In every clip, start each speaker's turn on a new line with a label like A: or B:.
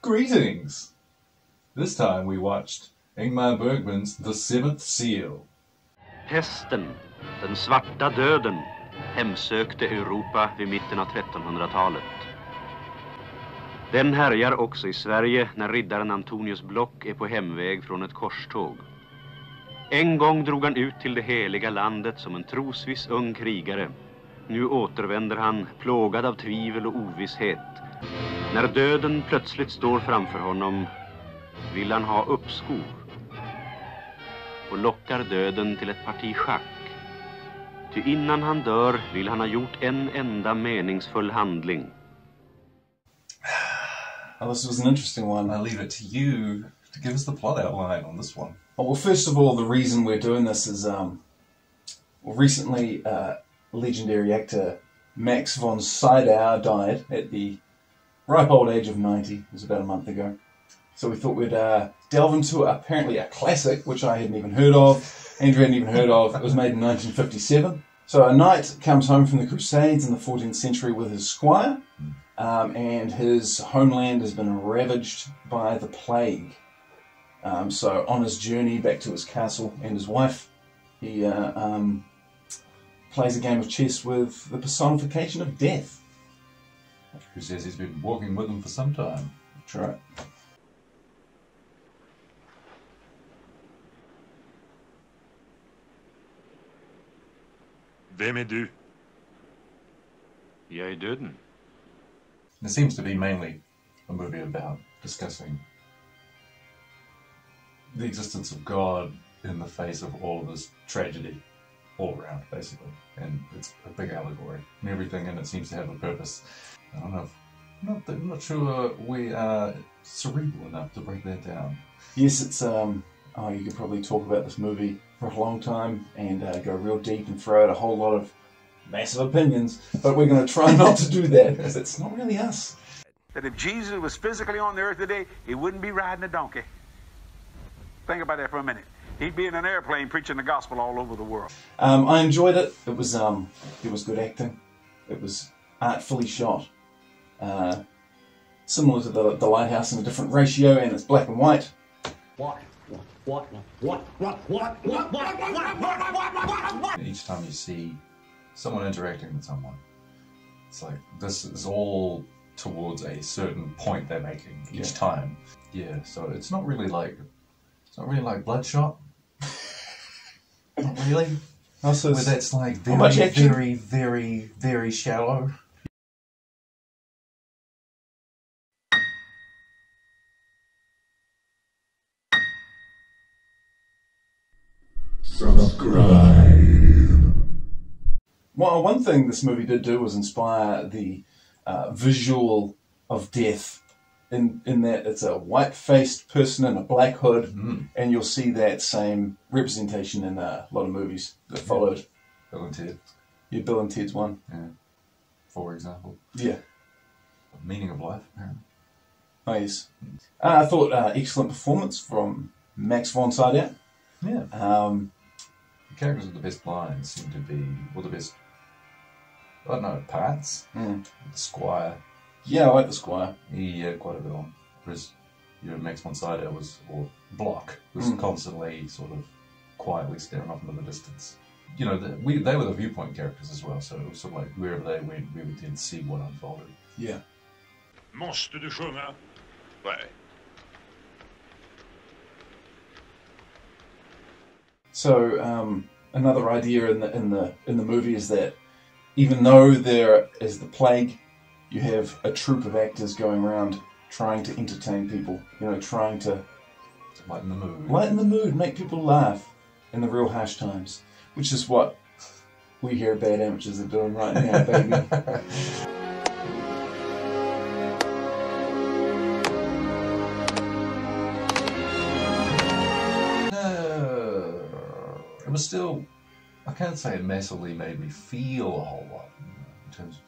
A: Greetings! This time we watched Ingmar Bergman's The Seventh Seal.
B: Pesten, den svarta döden, hemsökte Europa vid mitten av 1300-talet. Den härjar också i Sverige när riddaren Antonius Block är på hemväg från ett korståg. En gång drog han ut till det heliga landet som en trosviss ung krigare. Nu återvänder han plågad av tvivel och ovisshet. När döden plötsligt står framför honom vill han ha uppskov och lockar döden till ett parti schack. Ty innan han dör vill han ha gjort en enda meningsfull handling.
C: Oh, this was an interesting one.
A: I'll leave it to you to give us the plot outline on this one.
C: Oh, well, first of all, the reason we're doing this is, recently legendary actor Max von Sydow died at the ripe old age of 90. It was about a month ago. So we thought we'd delve into apparently a classic, which I hadn't even heard of. Andrew hadn't even heard of. It was made in 1957. So a knight comes home from the Crusades in the 14th century with his squire, and his homeland has been ravaged by the plague. So on his journey back to his castle and his wife, he plays a game of chess with the personification of death.
A: Who says he's been walking with them for some time.
C: That's right.
D: Vem är du?
B: Jag är döden.
A: It seems to be mainly a movie about discussing the existence of God in the face of all of this tragedy all around, basically. And it's a big allegory. And everything in it seems to have a purpose. I don't know. I'm not sure we are cerebral enough to break that down.
C: Yes, it's, you could probably talk about this movie for a long time and go real deep and throw out a whole lot of massive opinions, but we're going to try not to do that, because it's not really us.
E: That if Jesus was physically on the earth today, he wouldn't be riding a donkey. Think about that for a minute. He'd be in an airplane preaching the gospel all over the world.
C: I enjoyed it. It was good acting. It was artfully shot. Similar to the Lighthouse in a different ratio, and it's black and white.
A: Each time you see someone interacting with someone, it's like this is all towards a certain point they're making each time. Yeah, so it's not really like Bloodshot. Not really.
C: Also,
A: where that's like very shallow.
C: Well, one thing this movie did do was inspire the visual of death, in that it's a white-faced person in a black hood, and you'll see that same representation in a lot of movies that followed.
A: Bill and Ted.
C: Yeah, Bill and Ted's one.
A: Yeah, for example.
C: Yeah.
A: Meaning of life, apparently.
C: Oh, yes. I thought excellent performance from Max von Sydow.
A: Yeah. The characters with the best lines seem to be, well, the best, I don't know, parts. The Squire.
C: Yeah, I like the Squire.
A: He had quite a bit on. Whereas, Max von Sydow or Block was constantly sort of quietly staring off into the distance. They were the viewpoint characters as well, so it was sort of like wherever they went, we would then see what unfolded.
C: Yeah.
D: Måste du sjunga? Nej.
C: So another idea in the movie is that even though there is the plague, you have a troupe of actors going around trying to entertain people. Trying to
A: lighten the mood.
C: Lighten the mood, make people laugh in the real harsh times, which is what we here at Bad Amateurs are doing right now, baby.
A: It was still, I can't say it massively made me feel a whole lot, in terms of,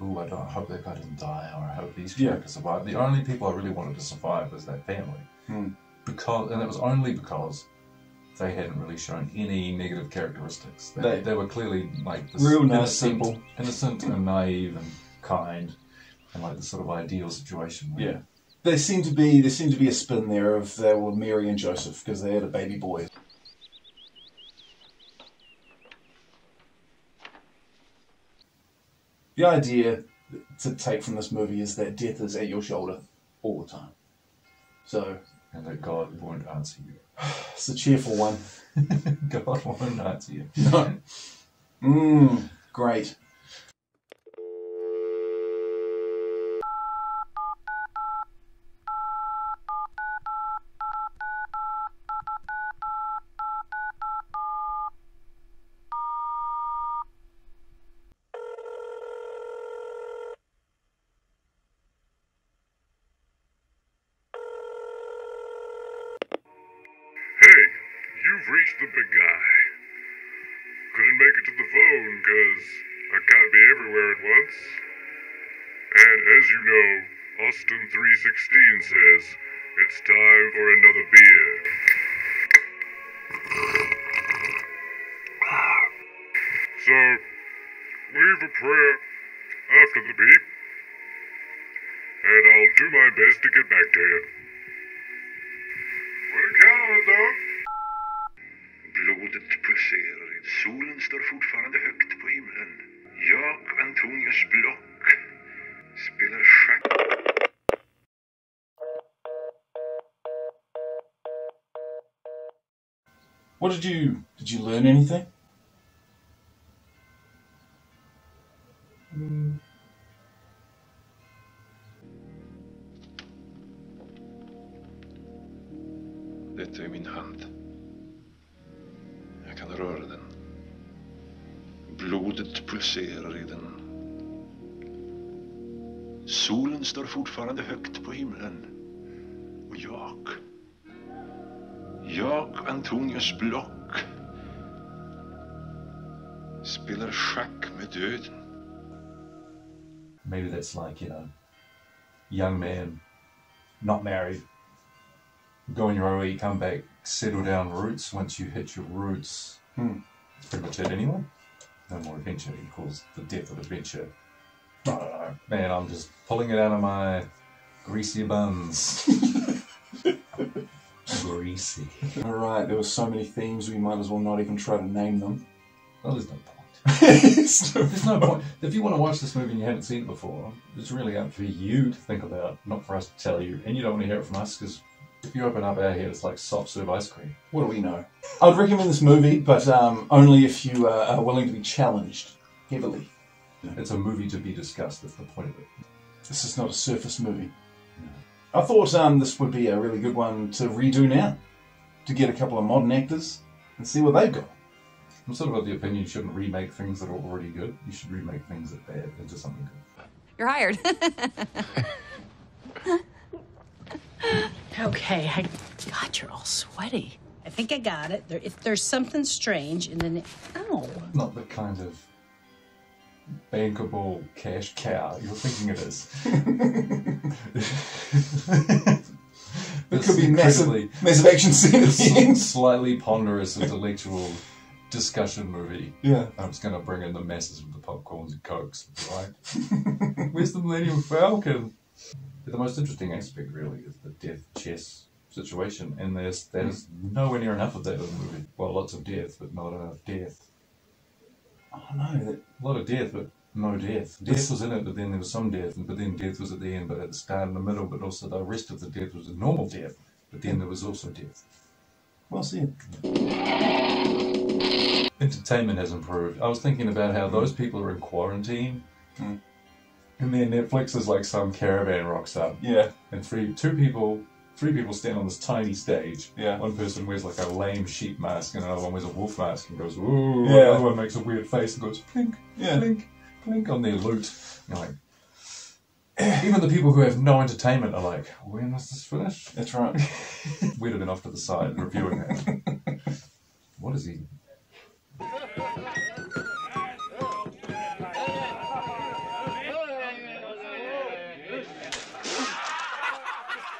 A: I hope that guy doesn't die, or I hope these characters survive. The only people I really wanted to survive was that family. And it was only because they hadn't really shown any negative characteristics. They were clearly like this
C: real nice people.
A: Innocent and naive and kind, and like this sort of ideal situation where
C: There seemed to be a spin there of they were Mary and Joseph because they had a baby boy. The idea to take from this movie is that death is at your shoulder all the time. So,
A: and that God won't answer you.
C: It's a cheerful one.
A: God won't answer you.
C: No. Great.
D: Hey, you've reached the big guy. Couldn't make it to the phone because I can't be everywhere at once. And as you know, Austin 316 says it's time for another beer. So, leave a prayer after the beep, and I'll do my best to get back to you. What a count on it, though. Blodet pulserar, solen står fortfarande högt på himlen. Jag, Antonius Block, spelar schack.
C: What did you learn anything?
D: Detta är min hand. Jag kan röra den. Blodet pulserar i den. Solen står fortfarande högt på himlen. Och jag, Antonius Block, spelar schack med döden.
A: Maybe that's like, young man, not married, go on your own way, you come back, settle down roots. Once you hit your roots, it's pretty much it anyway. No more adventure. He calls the death of adventure. I don't know. Man, I'm just pulling it out of my greasy buns. Greasy.
C: Alright, there were so many themes we might as well not even try to name them.
A: Well, there's no point. There's no point. If you want to watch this movie and you haven't seen it before, it's really up for you to think about, not for us to tell you. And you don't want to hear it from us, because if you open up our head, it's like soft serve ice cream.
C: What do we know? I would recommend this movie, but only if you are willing to be challenged heavily.
A: It's a movie to be discussed, that's the point of it.
C: This is not a surface movie. I thought this would be a really good one to redo now, to get a couple of modern actors and see what they've got.
A: I'm sort of of the opinion you shouldn't remake things that are already good. You should remake things that are bad into something good.
F: You're hired.
G: Okay, God, you're all sweaty. I think I got it. If there's something strange in the... Oh.
A: Not the kind of bankable cash cow you're thinking it is.
C: It could be massive action scene at the end.
A: Slightly ponderous intellectual discussion movie.
C: Yeah.
A: I'm just going to bring in the masses with the popcorns and cokes, right? Where's the Millennium Falcon? But the most interesting aspect, really, is the death chess situation, and that is nowhere near enough of that in the movie. Well, lots of death, but not enough death.
C: Oh no,
A: A lot of death, but no death. Death was in it, but then there was some death, but then death was at the end, but at the start and the middle, but also the rest of the death was a normal death, but then there was also death.
C: well said.
A: Entertainment has improved. I was thinking about how those people are in quarantine, and then Netflix is like some caravan rocks up.
C: Yeah.
A: And three people stand on this tiny stage.
C: Yeah.
A: One person wears like a lame sheep mask, and another one wears a wolf mask and goes, ooh.
C: Yeah.
A: Another one makes a weird face and goes, plink, plink, plink on their lute. And you're like, even the people who have no entertainment are like, when is this finished?
C: That's right.
A: We'd have been off to the side reviewing it. What is he?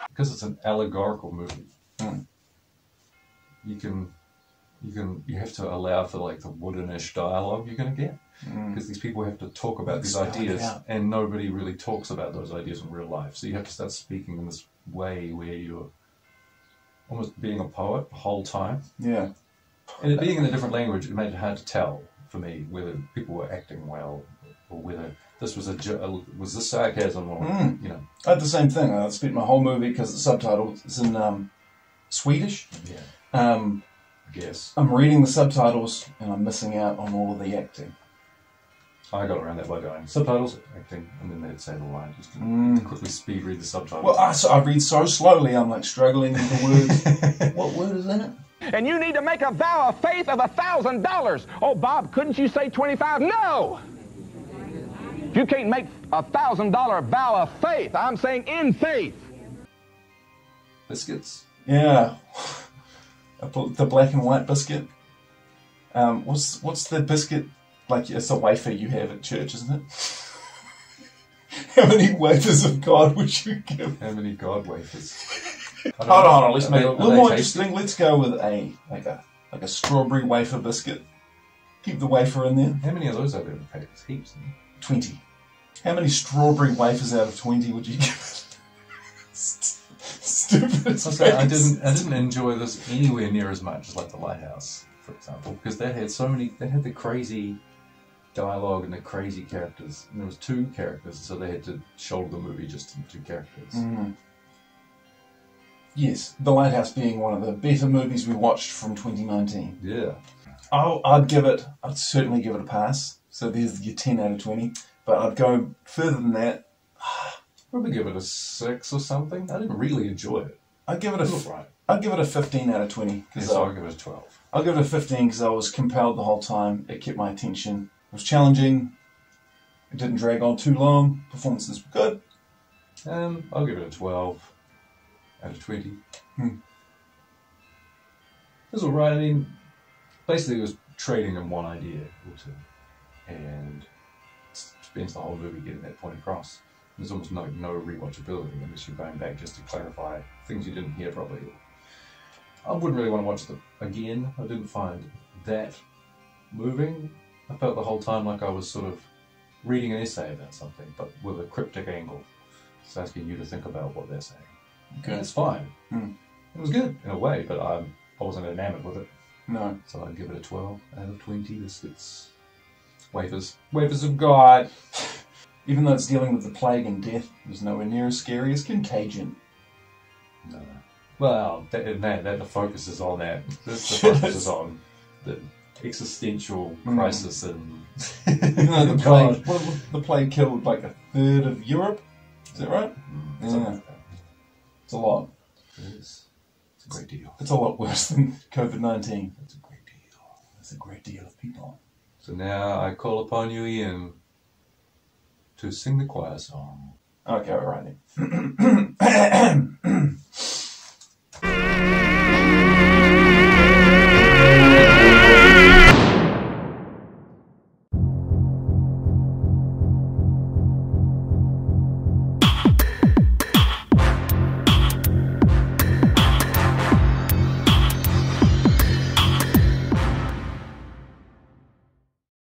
A: Because it's an allegorical movie, you can you have to allow for like the woodenish dialogue you're going to get, because these people have to talk about these ideas, and nobody really talks about those ideas in real life. So you have to start speaking in this way where you're almost being a poet the whole time.
C: Yeah.
A: And it being in a different language, it made it hard to tell for me whether people were acting well or whether this was was this sarcasm or you know.
C: I had the same thing. I spent my whole movie because the subtitle is in Swedish.
A: Yeah.
C: I
A: guess
C: I'm reading the subtitles and I'm missing out on all of the acting.
A: I got around that by going subtitles, acting, and then they'd say the line. Just to quickly speed read the subtitles.
C: Well, I read so slowly, I'm like struggling with the words. What word is in it?
F: And you need to make a vow of faith of $1,000. Oh, Bob, couldn't you say 25? No! You can't make a $1,000 vow of faith. I'm saying in faith.
A: Biscuits.
C: Yeah. The black and white biscuit. What's the biscuit? Like, it's a wafer you have at church, isn't it? How many wafers of God would you give?
A: How many God wafers?
C: Hold on. Let's make it a little more interesting. Let's go with a strawberry wafer biscuit. Keep the wafer in there.
A: How many of those are there in the packets? Heaps.
C: 20. How many strawberry wafers out of 20 would you give? Stupid.
A: I didn't enjoy this anywhere near as much as like The Lighthouse, for example, because they had the crazy dialogue and the crazy characters, and there was 2 characters, so they had to shoulder the movie just in 2 characters.
C: Mm. Yes, The Lighthouse being one of the better movies we watched from 2019.
A: Yeah.
C: I'd certainly give it a pass. So there's your 10 out of 20. But I'd go further than that.
A: Probably give it a 6 or something. I didn't really enjoy it.
C: I'd give it a 15 out of 20.
A: Yes, I'll give it a 12.
C: I'll give it a 15 because I was compelled the whole time. It kept my attention. It was challenging. It didn't drag on too long. Performances were good.
A: I'll give it a 12 out of 20. It was alright. I mean, basically it was trading in one idea or two, and spends the whole movie getting that point across. There's almost no rewatchability unless you're going back just to clarify things you didn't hear properly. I wouldn't really want to watch it again. I didn't find that moving. I felt the whole time like I was sort of reading an essay about something, but with a cryptic angle. It's asking you to think about what they're saying. Okay. And it's fine. It was good in a way, but I wasn't enamored with it.
C: No.
A: So I'd give it a 12 out of 20. It's wafers. Wafers of God.
C: Even though it's dealing with the plague and death, it was nowhere near as scary as Contagion.
A: No. Well, the focus is on that. The focus is on the existential crisis and...
C: Even though the plague killed like a third of Europe. Is that right? Yeah. It's a lot.
A: It is. It's a great deal.
C: It's a lot worse than COVID-19. It's a great deal. It's a great deal of people.
A: So now I call upon you, Ian, to sing the choir song.
C: Okay, all right then.